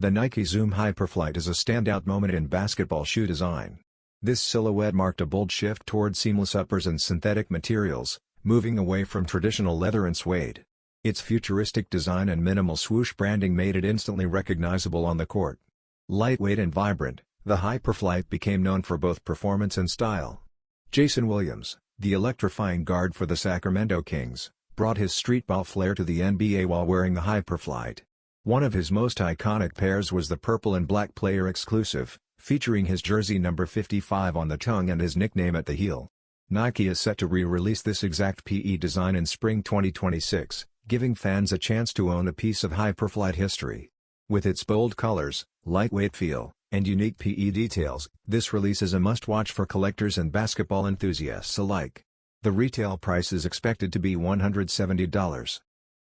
The Nike Zoom Hyperflight is a standout moment in basketball shoe design. This silhouette marked a bold shift toward seamless uppers and synthetic materials, moving away from traditional leather and suede. Its futuristic design and minimal swoosh branding made it instantly recognizable on the court. Lightweight and vibrant, the Hyperflight became known for both performance and style. Jason Williams, the electrifying guard for the Sacramento Kings, brought his streetball flair to the NBA while wearing the Hyperflight. One of his most iconic pairs was the purple and black player exclusive, featuring his jersey number 55 on the tongue and his nickname at the heel. Nike is set to re-release this exact PE design in spring 2026, giving fans a chance to own a piece of Hyperflight history. With its bold colors, lightweight feel, and unique PE details, this release is a must-watch for collectors and basketball enthusiasts alike. The retail price is expected to be $170.